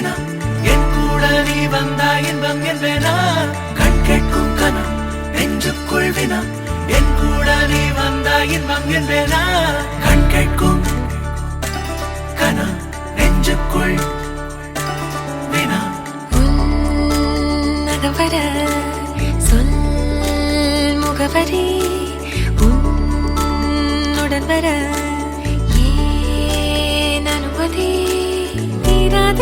வினா என் கூட நீ வந்தா இன்பம் என்பேனா கண் கேட்கும் கனா நெஞ்சுக்குள் வினா என் கூட நீ வந்தா இன்பம் என்பேனா கண் கேட்கும் கனா நெஞ்சுக்குள் வினா உன்னகவர சொல் முகவரி உன்னுடன் வர ஏன் அனுமதி தீராத